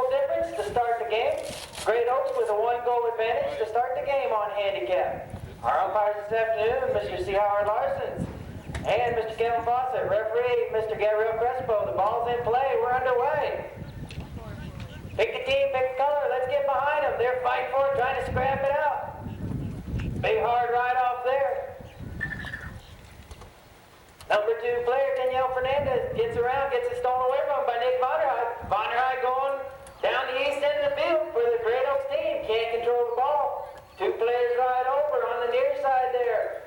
goal difference to start the game. Great Oaks with a 1-goal advantage to start the game on handicap. Our umpires this afternoon, Mr. C. Howard Larsons and Mr. Kevin Fawcett. Referee, Mr. Gabriel Crespo. The ball's in play. We're underway. Pick a team, pick a color. Let's get behind them. They're fighting for it, trying to scrap it out. Big hard ride off there. Number 2 player, Danielle Fernandez, gets around, gets it stolen away from him by Nick Vonderheide. Vonderheide going down the east end of the field for the Great Oaks team. Can't control the ball. 2 players ride over on the near side there.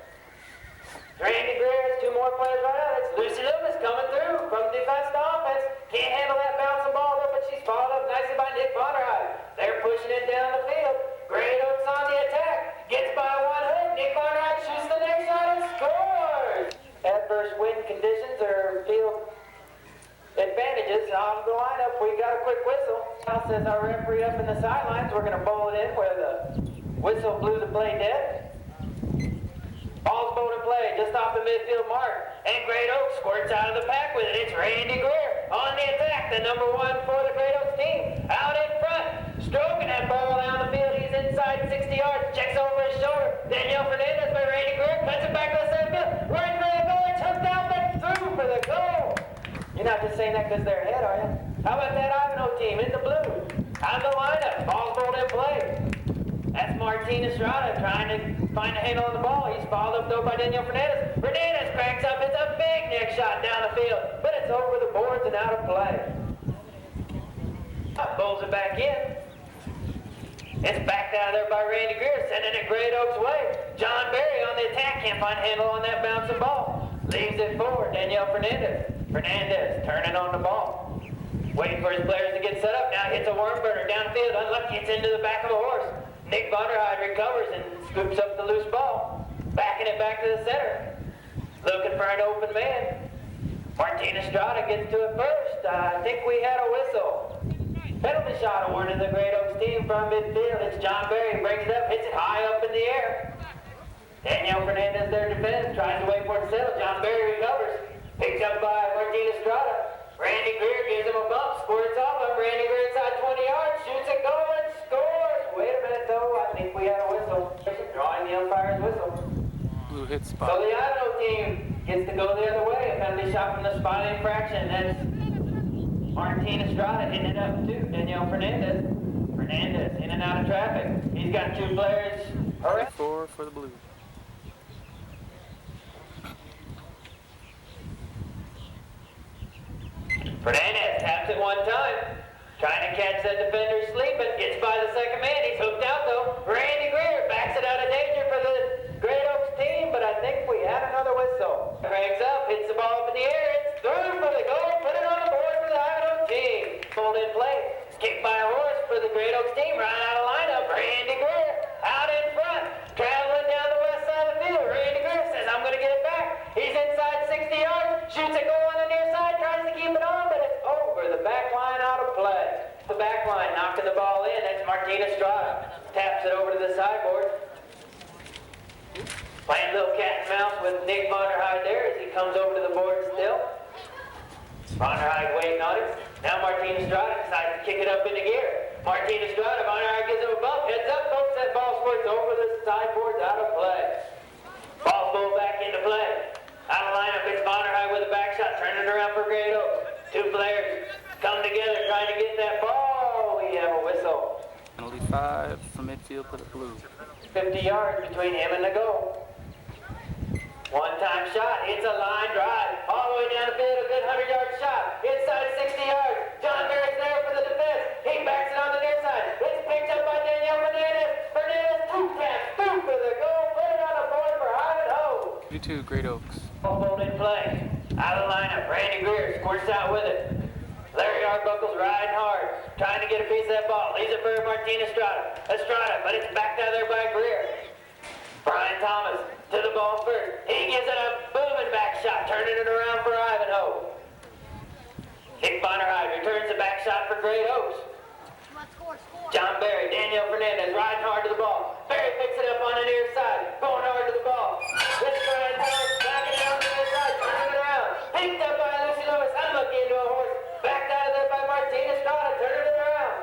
Randy Greer has 2 more players right out. It's Lucy Loomis coming through from defense to offense. Can't handle that bouncing ball though, but she's followed up nicely by Nick Vonderheide. They're pushing it down the field. Great Oaks on the attack. Gets by one hook. Nick Vonderheide shoots the next shot and scores. Adverse wind conditions or field advantages on the lineup. We got a quick whistle. Now says our referee up in the sidelines. We're going to bowl it in where the whistle blew the play dead. Ball's bowled in play just off the midfield mark. And Great Oaks squirts out of the pack with it. It's Randy Greer on the attack. The number 1 for the Great Oaks team. Out in front. Stroking that ball down the field. He's inside 60 yards. Checks over his shoulder. Danielle Fernandez by Randy Greer. Cuts it back to the center field. Right for the goal. It's hooked out but through for the goal. You're not just saying that because they're ahead, are you? How about that Ivanhoe team in the blue? Out of the lineup. Ball's bowled in play. That's Martin Estrada trying to find a handle on the ball. He's followed up though by Danielle Fernandez. Fernandez cracks up. It's a big neck shot down the field, but it's over the boards and out of play. Bowls it back in. It's backed out of there by Randy Greer, sending it Great Oaks way. John Berry on the attack, can't find a handle on that bouncing ball. Leaves it forward, Danielle Fernandez. Fernandez turning on the ball. Waiting for his players to get set up. Now hits a worm burner down the field. Unlucky, it's into the back of a horse. Nick Vonderheide recovers and scoops up the loose ball. Backing it back to the center. Looking for an open man. Martin Estrada gets to it first. I think we had a whistle. Penalty shot awarded to the Great Oaks team from midfield. It's John Berry. Brings it up, hits it high up in the air. Danielle Fernandez, their defense, tries to wait for it to settle. John Berry recovers. Picked up by Martin Estrada. Randy Greer gives him a bump, squirts off him. Randy Greer inside 20 yards, shoots it going, scores. Wait a minute though, I think we had a whistle. Drawing the umpire's whistle. Blue hit spot. So the Ivanhoe team gets to go the other way. A penalty shot from the spot infraction. That's Martin Estrada hitting it up too. Danielle Fernandez. Fernandez in and out of traffic. He's got 2 players arrested. 4 for the Blue. Fernandez taps it one time. Trying to catch that defender sleeping. Gets by the second man. He's hooked out though. Randy Greer backs it out of danger for the Great Oaks team, but I think we had another whistle. Cranks up, hits the ball up in the air. It's through for the goal. Put it on the board for the Ivanhoe team. Pulled in play. Kicked by a horse for the Great Oaks team. Right out of lineup. Randy Greer out in front. Traveling down the west side of the field. Randy Greer says, I'm going to get it back. He's inside 60 yards. Shoots a goal on the near side. Tries to keep it on, but it's over. The back line out of play. The back line knocking the ball in. That's Martin Estrada. Taps it over to the sideboard. Playing a little cat and mouse with Nick Vonderheide there as he comes over to the board still. Vonderheide waiting on it. Now Martin Estrada decides to kick it up into gear. Martin Estrada, Vonderheide gives him a bump. Heads up, folks. That ball squirts over the sideboards out of play. Ball pulled back into play. Out of lineup, it's Vonderheide with a back shot. Turning it around for Great Oaks. 2 players come together trying to get that ball. We have a whistle. Penalty 5 from midfield for the Blue. 50 yards between him and the goal. One-time shot, it's a line drive, all the way down the field, a good 100-yard shot, inside 60 yards. John Berry's there for the defense. He backs it on the near side. It's picked up by Danielle Fernandez. Fernandez, 2 taps, 2 for the goal. Put it on the board for Ivanhoe. 2-2, Great Oaks. Ball in play. Out of the lineup, Randy Greer squirts out with it. Larry Arbuckle's riding hard, trying to get a piece of that ball. Leaves it for Martin Estrada, but it's backed out there by Greer. Bryan Thomas to the ball first. He gives it a booming back shot, turning it around for Ivanhoe. Nick Vonderheide returns the back shot for Great Oaks. John Berry, Danielle Fernandez riding hard to the ball. Berry picks it up on the near side, going hard to the ball. This Bryan Thomas backing down to the near side, turning it around. Picked up by Lucy Lewis, unlucky into a horse. Backed out of there by Martin Estrada, turning it around.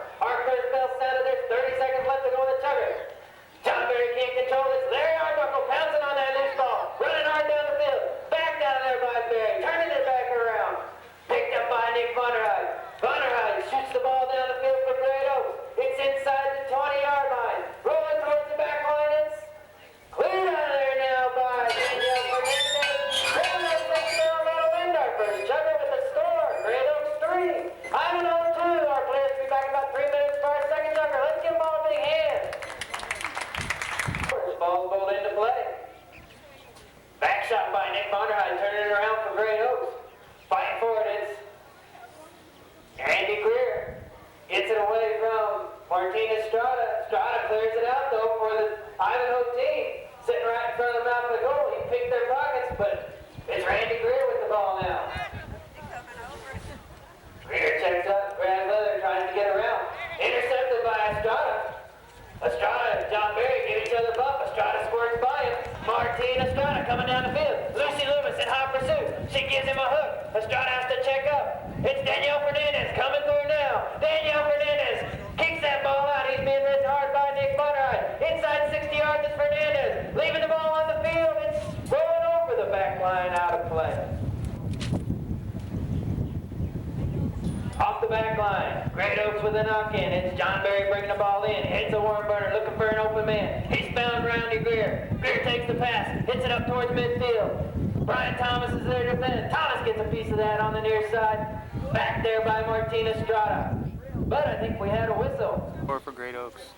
Great Oaks with a knock-in. It's John Berry bringing the ball in. Hits a worm burner, looking for an open man. He's found Roundy Greer. Greer takes the pass, hits it up towards midfield. Bryan Thomas is there to defend. Thomas gets a piece of that on the near side. Back there by Martin Estrada. But I think we had a whistle. 4 for Great Oaks.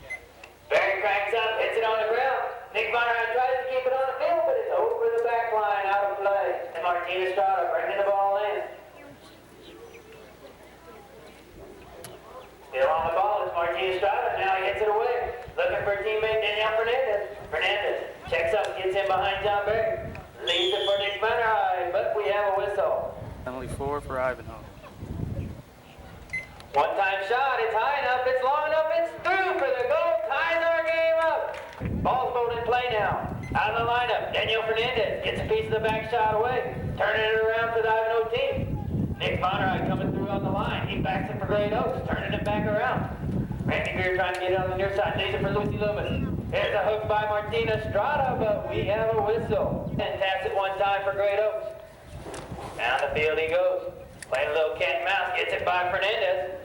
Berry cracks up, hits it on the ground. Nick Ivanhoe tries to keep it on the field, but it's over the back line, out of play. And Martin Estrada bringing the ball in. Still on the ball, it's Martin Estrada. Now he hits it away. Looking for teammate Daniel Fernandez. Fernandez checks up, gets in behind John Berry. Leaves it for Nick Ivanhoe, but we have a whistle. Penalty 4 for Ivanhoe. One-time shot, it's high enough, it's long enough, it's through for the goal. Ties our game up. Ball's bowled in play now. Out of the lineup, Daniel Fernandez gets a piece of the back shot away. Turning it around for the Ivanhoe team. Nick Ivanhoe coming through on the line. He backs it for Great Oaks, turning it back around. Randy Greer trying to get it on the near side. Leaves it for Lucy Loomis. Here's a hook by Martin Estrada, but we have a whistle. And taps it one time for Great Oaks. Down the field he goes. Playing a little cat and mouse. Gets it by Fernandez.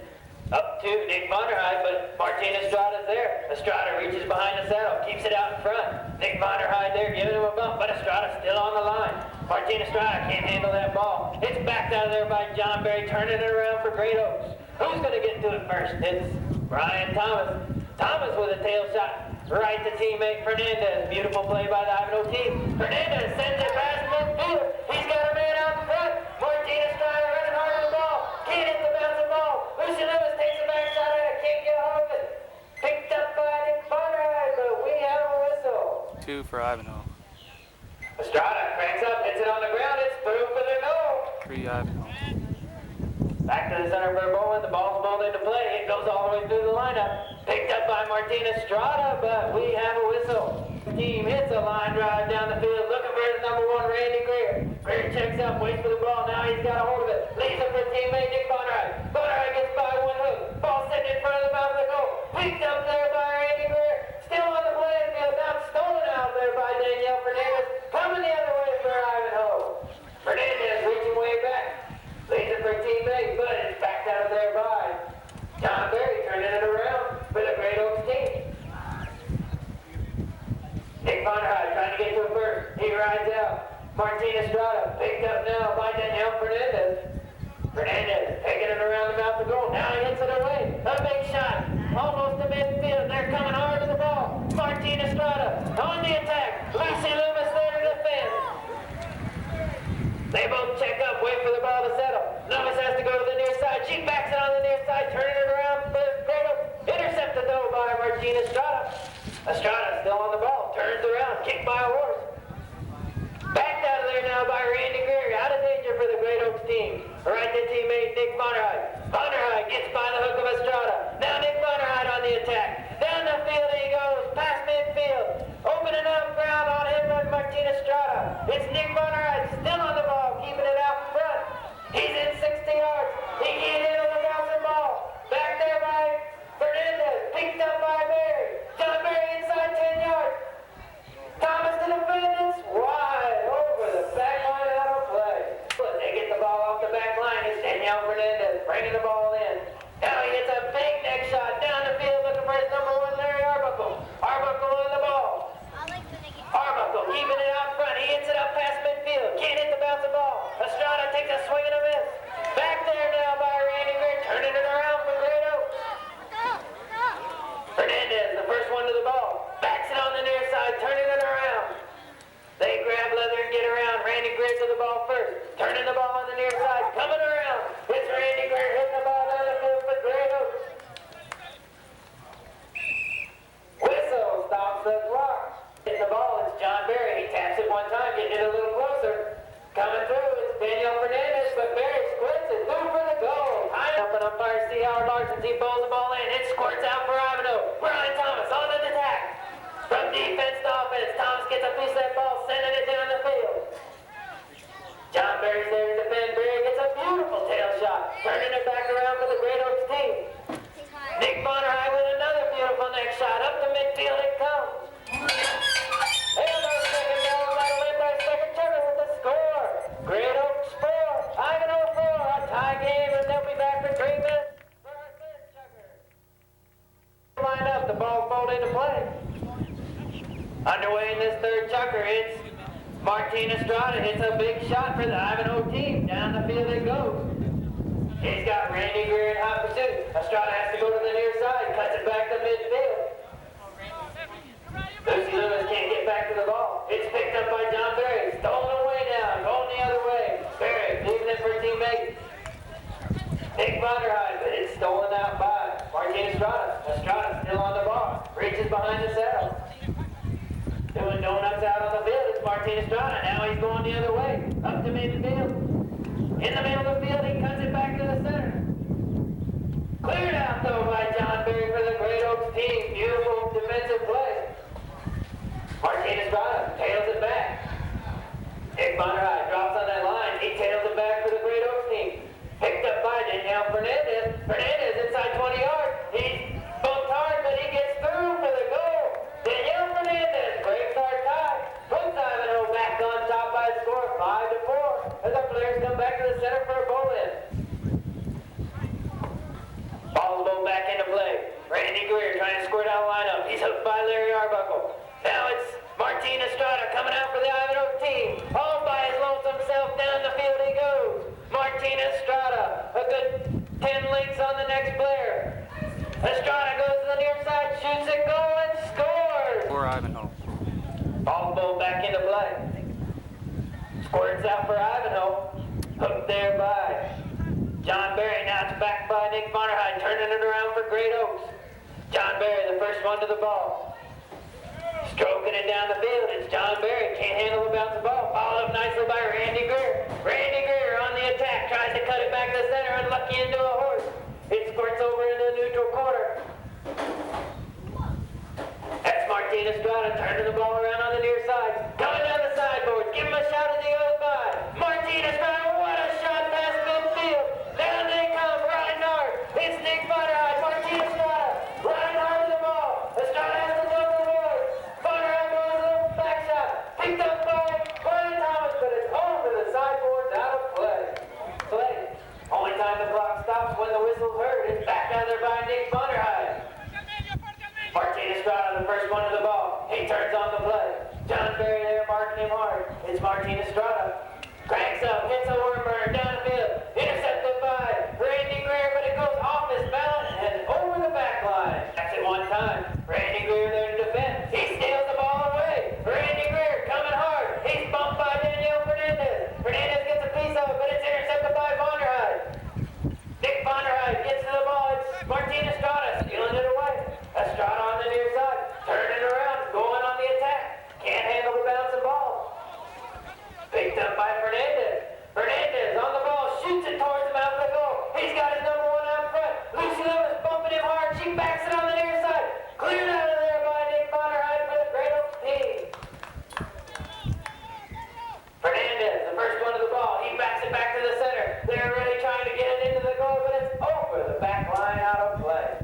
Up to Nick Ivanhoe, but Martin Estrada's there. Estrada reaches behind the saddle, keeps it out in front. Nick Ivanhoe there giving him a bump, but Estrada's still on the line. Martin Estrada can't handle that ball. It's backed out of there by John Berry, turning it around for Great Oaks. Who's going to get to it first? It's Bryan Thomas. Thomas with a tail shot right to teammate Fernandez. Beautiful play by the Ivanhoe team. Fernandez sends it past midfield. He's got a man out in front. Martin Estrada running hard on the ball. Can't hit the bouncing ball. Lucy Lewis takes a back shot at it. Can't get a hold of it. Picked up by Nick Ivanhoe, but we have a whistle. 2 for Ivanhoe. Estrada cranks up, hits it on the ground. It's through for the goal. 3 Ivanhoe. Back to the center for bowling. The ball's bowled into play. It goes all the way through the lineup. Picked up by Martin Estrada, but we have a whistle. Team hits a line drive down the field, looking for his number 1, Randy Greer. Greer checks up, waits for the ball. Now he's got a hold of it. Leaves it for teammate Nick Ivanhoe. Ivanhoe gets by one hook. Ball sitting in front of the mouth of the goal. Picked up there by Randy Greer. Still on the playing field. Now stolen out there by Danielle Fernandez. Coming the other way for Ivanhoe. Fernandez reaching way back. Leaves it for teammate, but it's backed out of there by John Berry, turning it around for the Great Oaks team. Nick Ivanhoe trying to get to it first. He rides out. Martin Estrada picked up now by Daniel Fernandez. Fernandez taking it around the mouth of goal. Now he hits it away. A big shot. Almost to midfield. They're coming hard to the ball. Martin Estrada on the attack. Lucy Loomis there to defend. They both check up, wait for the ball to settle. Loomis has to go to the near side. She backs it on the near side, turning it around. Intercepted though by Martin Estrada. Estrada still on the ball, turns around, kicked by a horse. Backed out of there now by Randy Greer, out of danger for the Great Oaks team. Right to teammate Nick Ivanhoe. Ivanhoe gets by the hook of Estrada. Now Nick Ivanhoe on the attack. Down the field he goes, past midfield. Opening up ground on him by Martin Estrada. It's Nick Ivanhoe still on the ball, keeping it out in front. He's in 60 yards. He can't handle the bouncing ball. Back there by Fernandez, picked up by Berry. John Berry inside 10 yards. Thomas to defend, it's wide over the back line, out of play. But they get the ball off the back line. It's Daniel Fernandez bringing the ball in. Now he hits a big the ball's bowled into play. Underway in this third chukker, it's Martin Estrada hits a big shot for the Ivanhoe team. Down the field it goes. He's got Randy Greer in hot pursuit. Estrada has to go to the near side, cuts it back to midfield. Lucy Lewis can't get back to the ball. It's picked up by John Berry. Stolen away now, going the other way. Berry leaving it for teammate Nick Vonderheide, but it's stolen out by Martin Estrada. Estrada still on the ball. Reaches behind the saddle. Doing donuts out on the field. It's Martin Estrada. Now he's going the other way. Up to midfield. In the middle of the field, he cuts it back to the center. Cleared out though by John Berry for the Great Oaks team. Beautiful defensive play. Martin Estrada tails it back. Nick Vonderheide drops on that line. He tails it back for the Great Oaks team. Picked up by Daniel Fernandez. Fernandez inside 20 yards. He's bumped hard, but he gets through for the goal. Daniel Fernandez breaks our tie. Puts Ivanhoe back on top by a score of 5-4 as our players come back to the center for a bowl-in. Ball's bowled back into play. Randy Greer trying to squirt out a lineup. He's hooked by Larry Arbuckle. Now it's Martin Estrada coming out for the Ivanhoe team. All by his lonesome self down the field he goes. Martin Estrada, a good 10 lengths on the next player. Estrada goes to the near side, shoots it, goal, and scores! For Ivanhoe. Ball bowled back into play. Squirts out for Ivanhoe. Hooked there by John Berry. Now it's back by Nick Vonderheide, turning it around for Great Oaks. John Berry, the first one to the ball. Stroking it down the field, it's John Berry. Can't handle the bounce of the ball. Followed up nicely by Randy Greer. Randy Greer on the attack, tries to cut it back to the center, unlucky into a horse. It squirts over into the neutral corner. That's Martin Estrada turning the ball around on the near side. Coming down the sideboards, give him a shot as he goes by. Martin Estrada, what a shot past midfield. Down they come, riding hard. It's Nick Vonderheide, Martin Estrada, riding hard to the ball. Estrada has to go to the board. Vonderheide goes a little back shot. Picked up by Bryan Thomas, but it's over the sideboards, out of play. Only time the clock stops when the whistle's heard. It's back down there by Nick Vonderheide. Martin Estrada, the first one to the ball. He turns on the play. John Berry there marking him hard. It's Martin Estrada. Cranks up, hits a worm burner down the field. Intercepted by Randy Greer, but it goes off his balance and over the back line. That's it one time. Randy Greer there to defend. He steals the ball away. Randy Greer coming hard. He's bumped by Daniel Fernandez. Fernandez gets a piece of it, but it's intercepted by Vonderheide. Nick Vonderheide gets to the ball. It's Martin Estrada stealing it away. Estrada on the near side, turning around, going on the attack. Can't handle the bouncing ball. Picked up by Fernandez. Fernandez on the ball, shoots it towards him out of the goal. He's got his number one out front. Lucy Lewis bumping him hard. She backs it on the near side. Cleared out of there by Nick Vonderheide for the Great Oaks team. Fernandez, the first one to the ball. He backs it back to the center. They're really trying to get it into the goal, but it's over the back line, out of play.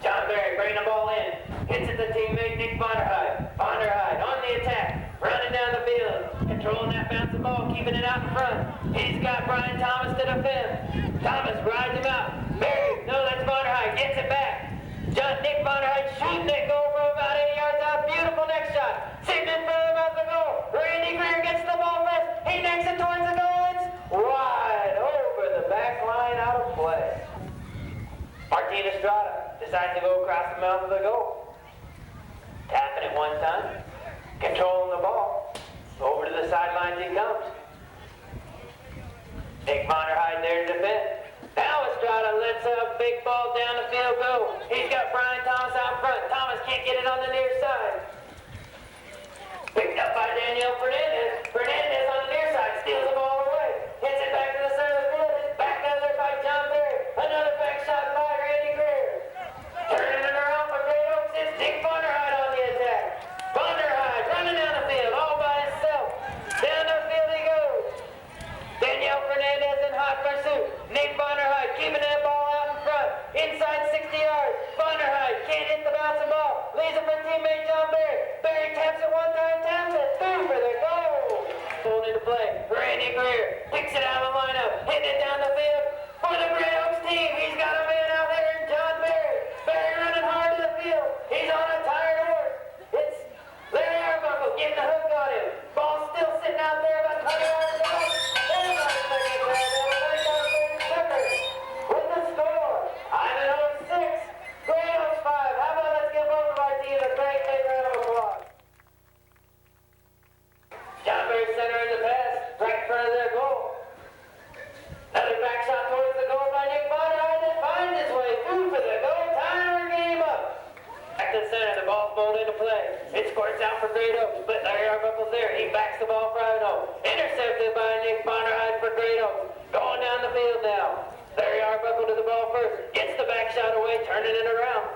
John Berry bringing the ball in. Hits it to teammate Nick Vonderheide. Vonderheide on the attack. Running down the field. Controlling that bouncing ball. Keeping it out in front. He's got Bryan Thomas to defend. Thomas rides him out. Berry, no, that's Vonderheide. Gets it back. Nick Vonderheide shooting it. Goal from about 80 yards out. Beautiful next shot. Sitting in front of him at the goal. Randy Greer gets the ball first. He necks it towards the goal. It's wide over the back line, out of play. Martin Estrada decides to go across the mouth of the goal. Tapping it one time. Controlling the ball. Over to the sidelines he comes. Nick Vonderheide there to defend. Now Estrada lets a big ball down the field go. He's got Bryan Thomas out front. Thomas can't get it on the near side. Picked up by Daniel Fernandez. Fernandez on the near side steals the ball away. Hits it back to the center of the field. It's back down there by John Berry. Another back shot by Randy Greer. Turning it around for Great Oaks. It's Nick Vonderheide on the attack. Vonderheide running down the field all by himself. Down the field he goes. Daniel Fernandez in hot pursuit. Nick Vonderheide keeping that ball out in front. Inside 60 yards. Vonderheide can't hit the bouncing ball. Leaves it for teammate It squirts out for Great Oaks, but Larry Arbuckle's there. He backs the ball for Ivanhoe. Intercepted by Nick Bonnerheide for Great Oaks. Going down the field now. Larry Arbuckle to the ball first. Gets the back shot away, turning it around.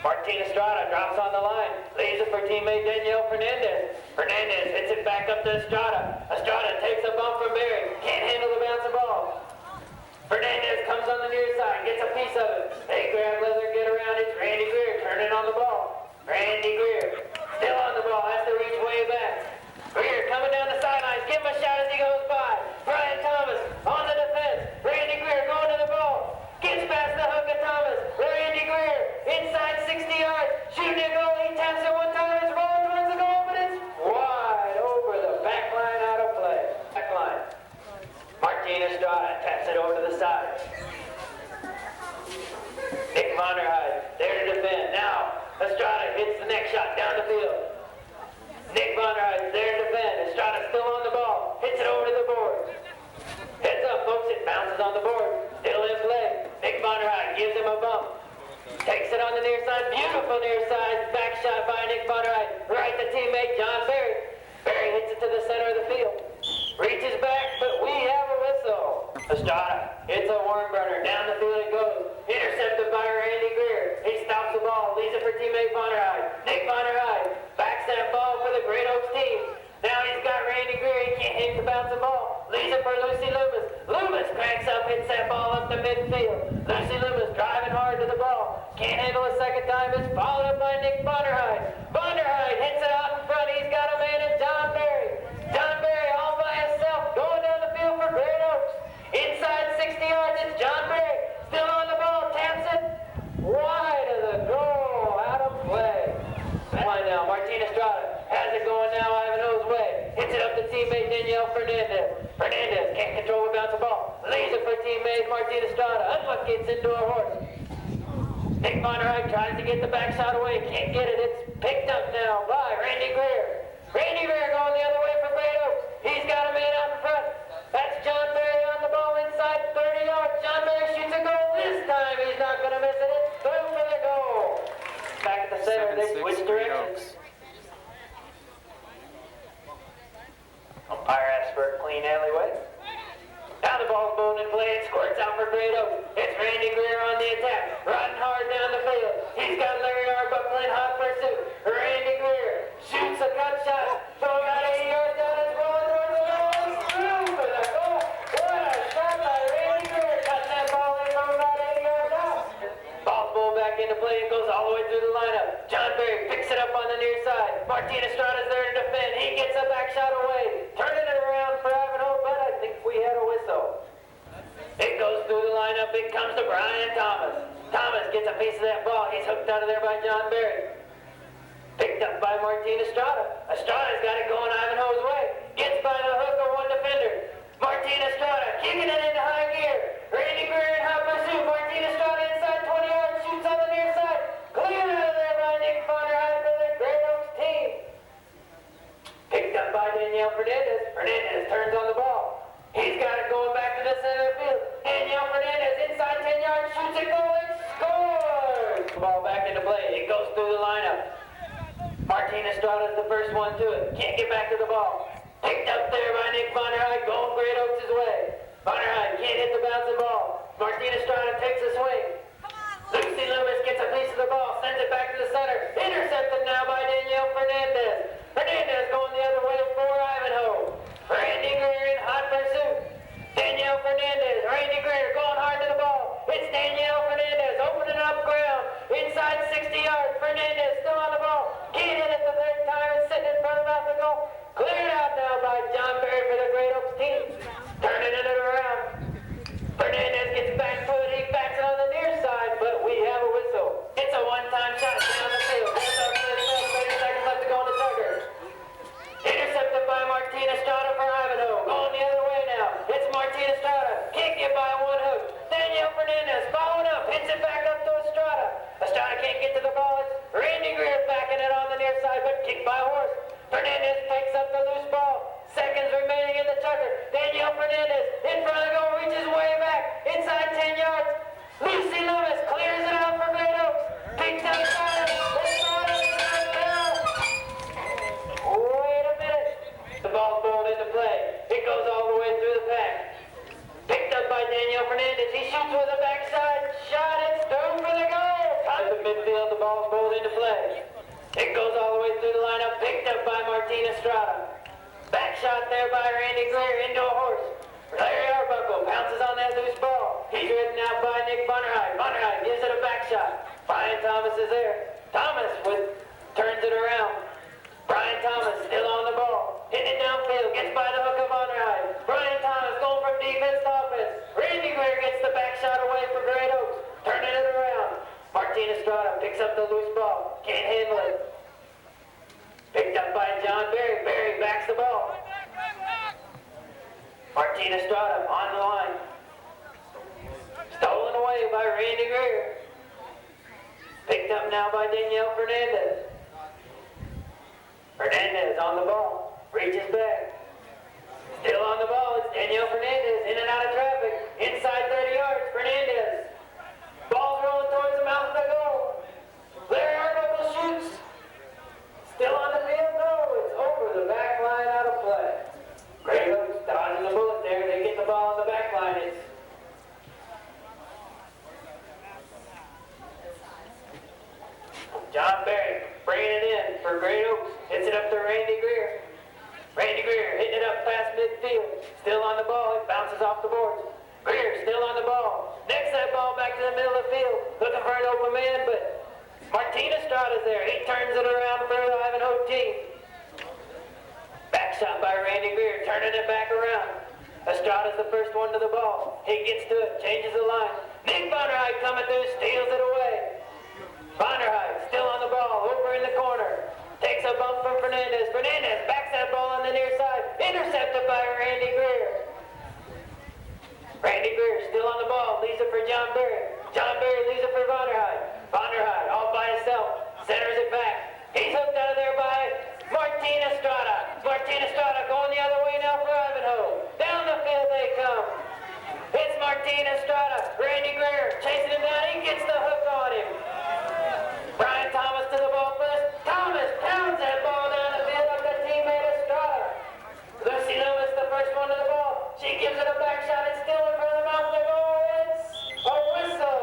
Martin Estrada drops on the line. Leaves it for teammate Danielle Fernandez. Fernandez hits it back up to Estrada. Estrada takes a bump from Barry. Can't handle the bouncing ball. Fernandez comes on the near side, gets a piece of it. They grab leather, get around. It's Randy Greer turning on the ball. Randy Greer still on the ball, has to reach way back. Greer coming down the sidelines, give him a shot as he goes by. Bryan Thomas on the defense. Randy Greer going to the ball. Gets past the hook of Thomas. Randy Greer inside 60 yards. Shooting a goal. He taps it one time. It's rolling towards the goal, but it's wide over the back line, out of play. Back line. Martin Estrada taps it over to the side. Nick Bonnerheide there to defend. Now Estrada hits the next shot down the field. Nick Bonnerheide there to defend. Estrada still on the ball. Hits it over to the board. Heads up, folks. It bounces on the board. Still in play. Nick Bonnerheide gives him a bump. Takes it on the near side. Beautiful near side. Back shot by Nick Bonnerheide. Right to teammate John Barry. Barry hits it to the center of the field. Reaches back, but we have a whistle. Estrada hits a worm burner. Down the field it goes. Intercepted by Randy Greer. He stops the ball. Leaves it for teammate Bonnerheide. Nick Bonnerheide backs that ball for the Great Oaks team. Now he's got Randy Greer. He can't hit the bouncing ball. Leaves it for Lucy Loomis. Loomis cranks up, hits that ball up the midfield. Lucy Loomis driving hard to the ball. Can't handle a second time. It's followed up by Nick Bonnerheide. Bonnerheide hits it out in front. He's got a man in John Barry. John Barry all by himself going down the field for Great Oaks. Inside 60 yards, it's John Barry. Still on the ball, taps it wide of the goal, out of play. Line now, Martin Estrada has it going now Ivanhoe's way. Hits it up to teammate Danielle Fernandez. Fernandez can't control the bounce ball. Leaves it for teammate Martin Estrada. Unluck gets into a horse. Nick Bonnerheide tries to get the back shot away. Can't get it. It's picked up now by Randy Greer. Randy Greer going the other way for Great Oaks. He's got a man out in front. That's John Barry on the ball inside 30 yards. John Barry shoots a goal. This time he's not going to miss it. It's through for the goal. Back at the center, they switch directions. Umpire asks for a clean alleyway. Now the ball's bowled in play. It squirts out for Great Oaks. It's Randy Greer on the attack. Riding hard down the field. He's got Larry Arbuckle in hot pursuit. Randy Greer shoots a cut shot. Throw about 80 yards down. It's rolling towards the goal. It's through for the goal. What a shot by Randy Greer. Cutting that ball in from about 80 yards out. Ball's bowled back into play and goes all the way through the lineup. John Barry picks it up on the near side. Martin Estrada's there to defend. He gets a back shot away. Turning it around for Ivanhoe, but I think we had a whistle. It goes through the lineup. It comes to Bryan Thomas. Thomas gets a piece of that ball. He's hooked out of there by John Barry. Picked up by Martin Estrada. Estrada's got it going Ivanhoe's way. Gets by the hook of one defender. Martin Estrada kicking it into high gear. Randy Greer in hot pursuit. Martin Estrada inside 20 yards. Shoots on the near side. Cleared out of there by Nick Bonnerheide for the Great Oaks team. Picked up by Danielle Fernandez. Fernandez turns on the ball. He's got it going back to the center of the field. Danielle Fernandez inside 10 yards. Shoots a goal and scores. Ball back into play. It goes through the lineup. Martin Estrada's the first one to it. Can't get back to the ball. Picked up there by Nick Bonnerheide. Going Great Oaks' way. Bonnerheide can't hit the bouncing ball. Martin Estrada takes a swing. Lucy Loomis gets a piece of the ball. Sends it back to the center. Intercepted now by Danielle Fernandez. Fernandez going the other way for Ivanhoe. Randy Greer in hot pursuit. Danielle Fernandez. Randy Greer going hard to the ball. It's Danielle Fernandez opening up ground. Inside 60 yards. Fernandez still on the ball. Can't hit it the third time. It's sitting in front of the goal. Cleared out now by John Barry for the Great Oaks team. Turning it around. Fernandez gets back to it. He backs it on the near side, but we have a whistle. It's a one-time shot down the field. 30 seconds left to go in the tugger. Intercepted by Martin Estrada for Ivanhoe. Going the other way now. It's Martin Estrada. Can't get by one hook. Danielle Fernandez following up. Hits it back up to Estrada. Estrada can't get to the ball. It's Randy Greer backing it on the near side, but kicked by a horse. Fernandez takes up the loose ball. Seconds remaining in the tugger. Danielle Fernandez in front of the goal. Reaches way back. Inside 10 yards. Lucy Loomis clears it out for Great Oaks. Picked up Estrada. Estrada is out now. It goes all the way through the lineup, picked up by Martin Estrada. Back shot there by Randy Greer into a horse. Larry Arbuckle pounces on that loose ball. He's ridden out by Nick Vonderheide. Vonderheide gives it a back shot. Bryan Thomas is there. Thomas turns it around. Bryan Thomas still on the ball. Hitting it downfield, gets by the hook of Vonderheide. Bryan Thomas going from defense to offense. Randy Greer gets the back shot away for Great Oaks. Turning it around. Martin Estrada picks up the loose ball. Can't handle it. Picked up by John Berry. Berry backs the ball. Martin Estrada on the line. Stolen away by Randy Greer. Picked up now by Danielle Fernandez. Fernandez on the ball. Reaches back. Still on the ball. It's Danielle Fernandez in and out of traffic. Inside 30 yards. Fernandez. Ball's rolling towards the mouth of the goal. Larry Arbuckle shoots. Still on the field? No. It's over the back line, out of play. Great Oaks dodging the bullet there. They get the ball on the back line. It's John Berry bringing it in for Great Oaks. Hits it up to Randy Greer. Randy Greer hitting it up past midfield. Still on the ball. It bounces off the boards. Greer still on the ball. Next that ball back to the middle of the field. Looking for an open man, but Martin Estrada's there. He turns it around for the Ivanhoe team. Back shot by Randy Greer, turning it back around. Estrada's the first one to the ball. He gets to it, changes the line. Nick Vonderheide coming through, steals it away. Vonderheide still on the ball, over in the corner. Takes a bump from Fernandez. Fernandez backs that ball on the near side. Intercepted by Randy Greer. Randy Greer still on the ball, leaves it for John Berry. John Berry leaves it for Vonderheide. Vonderheide all by himself, centers it back. He's hooked out of there by Martin Estrada. Martin Estrada going the other way now for Ivanhoe. Down the field they come. It's Martin Estrada. Randy Greer chasing him down. He gets the hook on him. Bryan Thomas to the ball first. Thomas pounds that ball down the field up to teammate Estrada. Lucy Loomis, the first one to the ball. She gives it a back shot. It's still in front of the mouth of the goal. It's a whistle.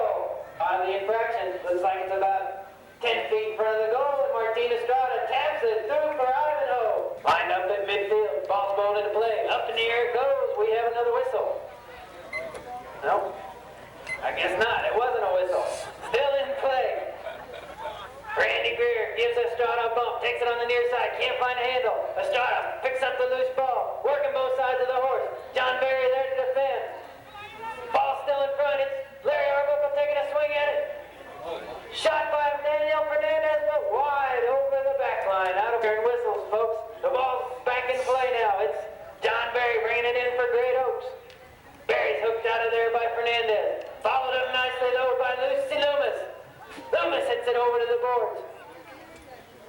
On the infraction, looks like it's about 10 feet in front of the goal, and Martin Estrada taps it through for Ivanhoe. Lined up at midfield. Ball's bowled into play. Up in the air it goes. We have another whistle. No, I guess not. It wasn't a whistle. Still in play. Randy Greer gives Estrada a bump, takes it on the near side, can't find a handle. Estrada picks up the loose ball, working both sides of the horse. John Berry there to defend. Ball still in front. It's Larry Arbuckle taking a swing at it. Shot by Danielle Fernandez, but wide over the back line. Out of turn whistles, folks. The ball's back in play now. It's John Berry bringing it in for Great Oaks. Berry's hooked out of there by Fernandez. Followed up nicely though by Lucy Loomis. Loomis hits it over to the boards.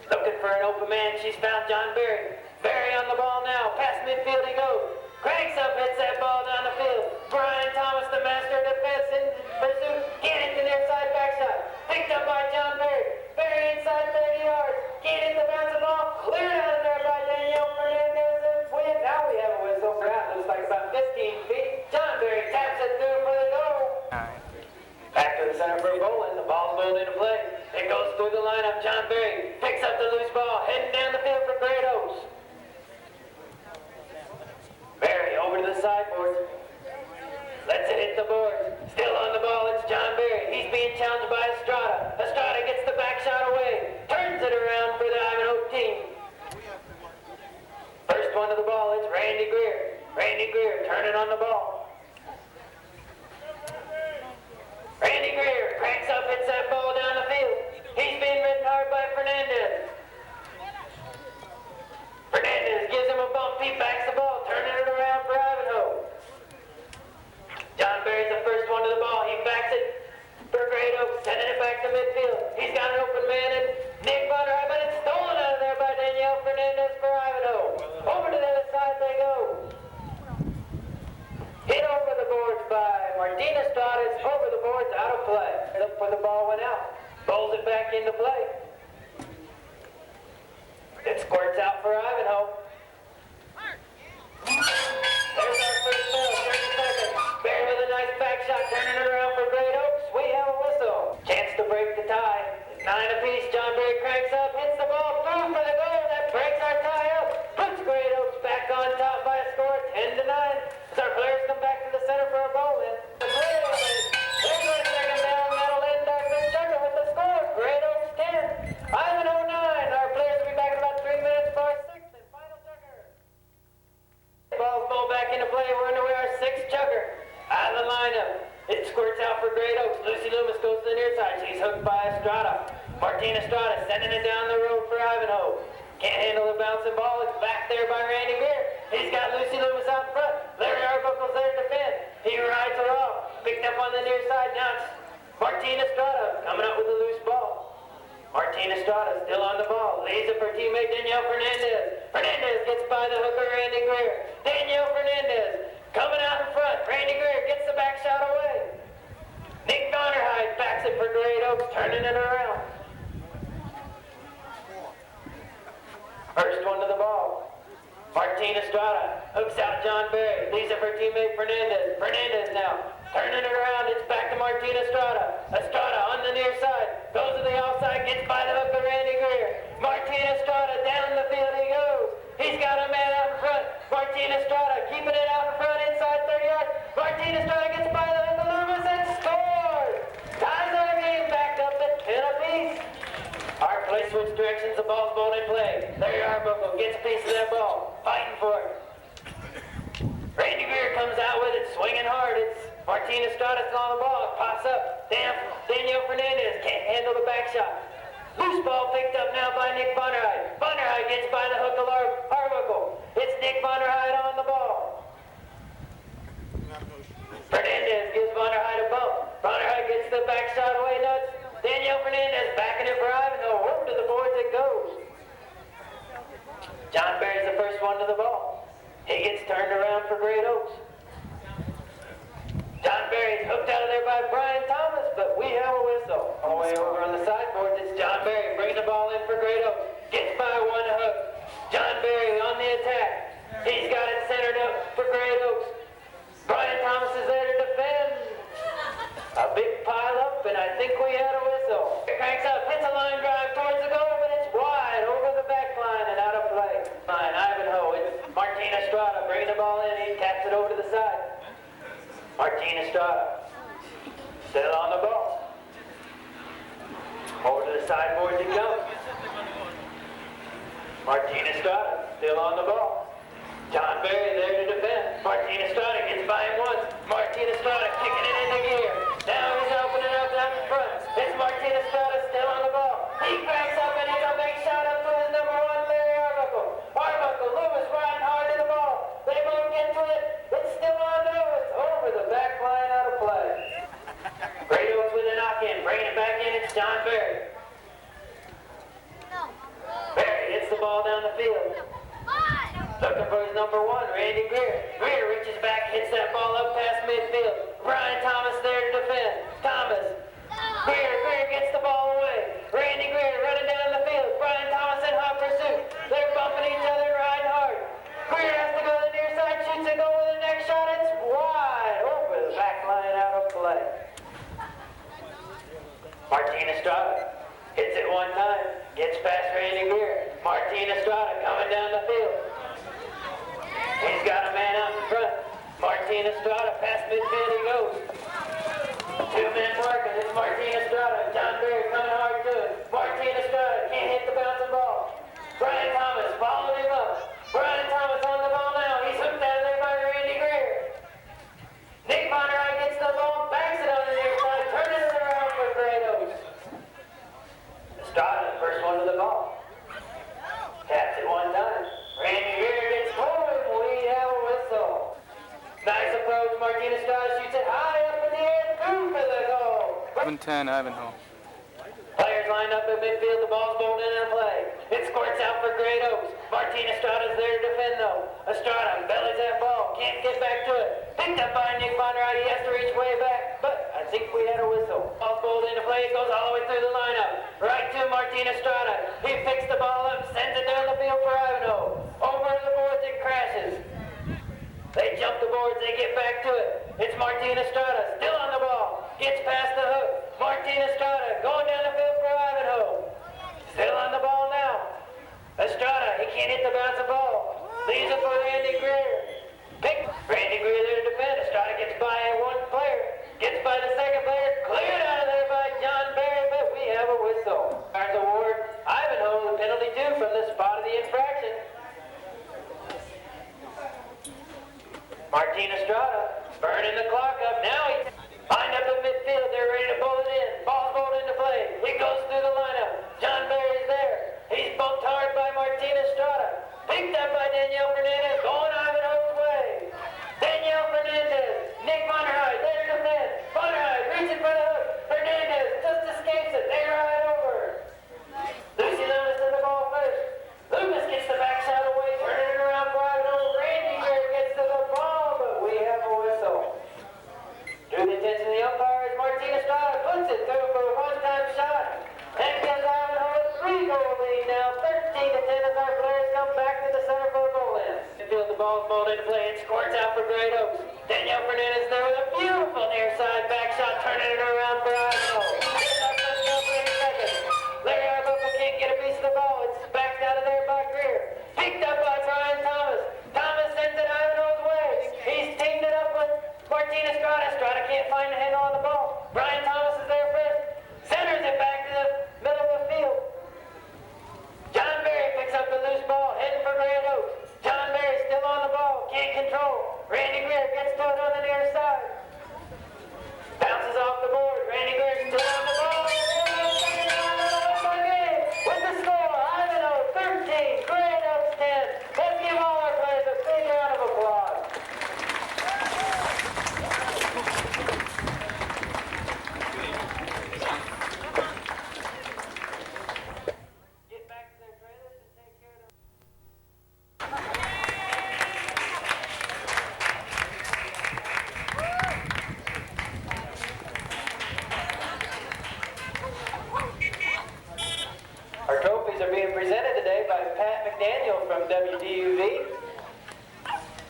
Looking for an open man. She's found John Berry. Berry on the ball now. Past midfield he goes. Cranks up, hits that ball down the field. Bryan Thomas, the master of defense, in pursuit. Can't hit the near side back shot. Picked up by John Berry. Berry inside 30 yards. Can't hit the bounce ball. Cleared out of there by Danielle Fernandez. And now we have a whistle. Looks like about 15 feet. John Berry taps it through for the goal. Back to the center for a goal, and the ball's bowled into play. It goes through the lineup. John Berry picks up the loose ball, heading down the field for Great Oaks. Berry over to the sideboard. Lets it hit the boards. Still on the ball, it's John Berry. He's being challenged by Estrada. Estrada gets the back shot away. Turns it around for the Ivanhoe team. First one to the ball, it's Randy Greer. Randy Greer turning on the ball. Randy Greer cranks up, hits that ball down the field. He's being ridden hard by Fernandez. Fernandez gives him a bump. He backs the ball, turning it around for Ivanhoe. John Berry's the first one to the ball. He backs it for Great Oaks, sending it back to midfield. He's got an open man in Nick Vonderheide, but it's stolen out of there by Danielle Fernandez for Ivanhoe. Over to the other side they go. Hit over the boards by Martin Estrada. It's over the boards, out of play. Look where the ball went out. Bowls it back into play. It squirts out for Ivanhoe. There's our first ball, 30 seconds. Berry with a nice back shot, turning it around for Great Oaks. We have a whistle. Chance to break the tie. 9 apiece. John Berry cranks up, hits the ball through for the goal. That breaks our tie up. Puts Great Oaks back on top by a score 10-9. As our players come back to the center for a ball in. The There's our second down. That'll end our fifth jugger with the score. Great Oaks 10. Ivanhoe 9. Our players will be back in about 3 minutes for our sixth and final jugger. Ball's ball back into play. We're underway our sixth jugger. Out of the lineup. It squirts out for Great Oaks. Lucy Loomis goes to the near side. She's hooked by Estrada. Martina Estrada sending it down the road for Ivanhoe. Can't handle the bouncing ball. It's back there by Randy Greer. He's got Lucy Loomis out in front. Larry Arbuckle's there to defend. He rides her off. Picked up on the near side. Now it's Martina Estrada coming up with a loose ball. Martina Estrada still on the ball. Leaves it for teammate Danielle Fernandez. Fernandez gets by the hooker Randy Greer. Danielle Fernandez coming out in front. Randy Greer gets the back shot away. Nick Vonderheide backs it for Great Oaks, turning it around. First one to the ball. Martina Estrada hooks out John Berry. Leaves it for teammate Fernandez. Fernandez now turning it around. It's back to Martina Estrada. Estrada on the near side. Goes to the outside. Gets by the hook of Randy Greer. Martina Estrada down the field he goes. He's got a man out in front. Martina Estrada keeping it out in front inside 30 yards. Martina Estrada gets by the hook of Loomis and scores. Ties our game back up at 10 apiece. Our play switch directions. The ball's bowled in play. Larry Arbuckle gets a piece of that ball. Fighting for it. Randy Greer comes out with it, swinging hard. It's Martina Estrada still on the ball. It pops up. Danielle Fernandez can't handle the back shot. Loose ball picked up now by Nick Vonderheide. Vonderheide gets by the hook of Arbuckle. It's Nick Vonderheide on the ball. Fernandez gives Vonderheide a bump. Vonderheide gets the back shot away nuts. Danielle Fernandez backing it for Ivanhoe. Over to the boards it goes. John Berry's the first one to the ball. He gets turned around for Great Oaks. John Berry's hooked out of there by Bryan Thomas, but we have a whistle. All the way over on the sideboards, it's John Berry bringing the ball in for Great Oaks. Gets by one hook. John Berry on the attack. He's got it centered up for Great Oaks. Bryan Thomas is there to defend. A big pile up, and I think we had a whistle. It cranks up, hits a line drive towards the goal, but it's wide over the back line and out of play. Fine, Ivanhoe, it's Martina Estrada bringing the ball in. He taps it over to the side. Martina Estrada still on the ball. Over to the sideboards he comes. Martina Estrada still on the ball. John Berry there to defend. Martina Estrada gets by him once. Martina Estrada kicking it into gear. Now he's opening up out in front. It's Martina Estrada still on the ball. He cracks up and he's a big shot up to his number one, Larry Arbuckle. Arbuckle, Loomis riding hard to the ball. They both get to it. It's still on though. It's over the back line out of play. Great Oaks with a knock in. Bringing it back in. It's John Berry. Berry hits the ball down the field. Looking for his number one, Randy Greer. Greer reaches back, hits that ball up past midfield. Bryan Thomas there to defend. Thomas. Greer gets the ball away. Randy Greer running down the field. Bryan Thomas in hot pursuit. They're bumping each other, riding hard. Greer has to go to the near side, shoots a goal with the next shot. It's wide over the back line out of play. Martina Estrada hits it one time, gets past Randy Greer. Martina Estrada coming down the field. He's got a man out in front. Martina Estrada past midfield he goes. Two men working. It's Martina Estrada. John Berry coming hard to it. Martina Estrada can't hit the bouncing ball. Bryan Thomas followed him up. Bryan Thomas on the ball now. He's hooked out of there by Randy Greer. Nick Vonderheide gets the ball, backs it on the near side, turning it around for Great Oaks. Estrada, first one to the ball. Taps it one time. Randy Greer gets going. We have a whistle. Nice approach. Martina Estrada shoots it high up in the air. Through for the goal. 7-10 Ivanhoe. Players lined up in midfield. The ball's bowled into play. It squirts out for Great Oaks. Martina Estrada's there to defend though. Estrada bellies that ball. Can't get back to it. Picked up by Nick Vonderheide. He has to reach way back. But I think we had a whistle. Ball's bowled into play. It goes all the way through the lineup. Right to Martina Estrada. He picks the ball up. Sends it down the field for Ivanhoe. Over to the boards. It crashes. They jump the boards, they get back to it. It's Martina Estrada, still on the ball. Gets past the hook. Martina Estrada going down the field for Ivanhoe. Now for Great Oaks. Danielle Fernandez there with a beautiful near side back shot, turning it around for Ivanhoe. Larry Arbuckle can't get a piece of the ball. It's backed out of there by Greer. Picked up by Bryan Thomas. Thomas sends it Ivanhoe's way. He's teamed it up with Martina Strada. Strada can't find the handle on the ball. Bryan Thomas is there first. Centers it back to the middle of the field. John Berry picks up the loose ball, heading for Great Oaks. John Berry still on the ball, can't control. Randy Greer gets to it on the near side. Bounces off the board. Randy Greer still on the ball. With the score, Ivanhoe 13, Great Oaks 10. Let's give all our players a big round of applause. Get back to their trailers and take care of them. Our trophies are being presented today by Pat McDaniel from WDUV,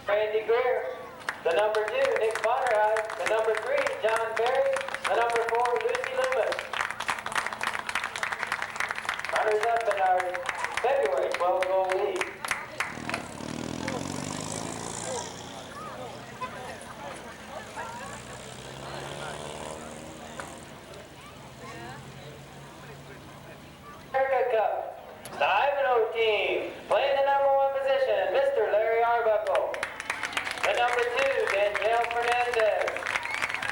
Randy Greer, the number 2, Nick Bonnerheim, the number 3, John Berry, the number 4, Lucy Loomis. Runners up in our February 12-goal league. America Cup. The Ivanhoe team playing the number 1 position, Mr. Larry Arbuckle. The number 2, Danielle Fernandez.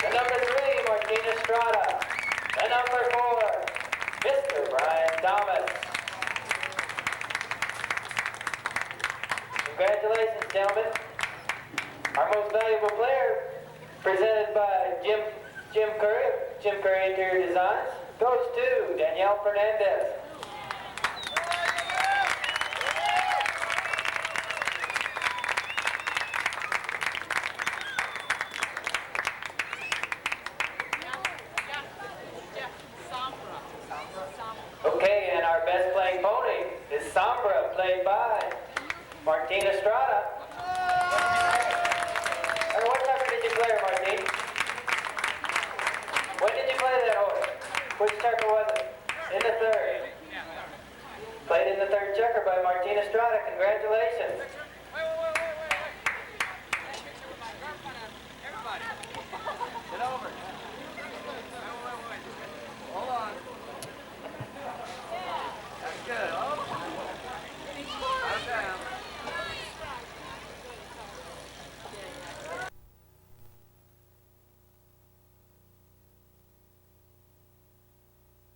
The number 3, Martina Strada. The number 4, Mr. Bryan Thomas. Congratulations, gentlemen. Our most valuable player, presented by Jim Curry Interior Designs, goes to Danielle Fernandez. Okay, and our best playing pony is Sombra, played by Martina Strada. Or what number did you play her, Martine? When did you play that horse? Which checker was it? In the 3rd. Played in the 3rd checker by Martina Strada. Congratulations.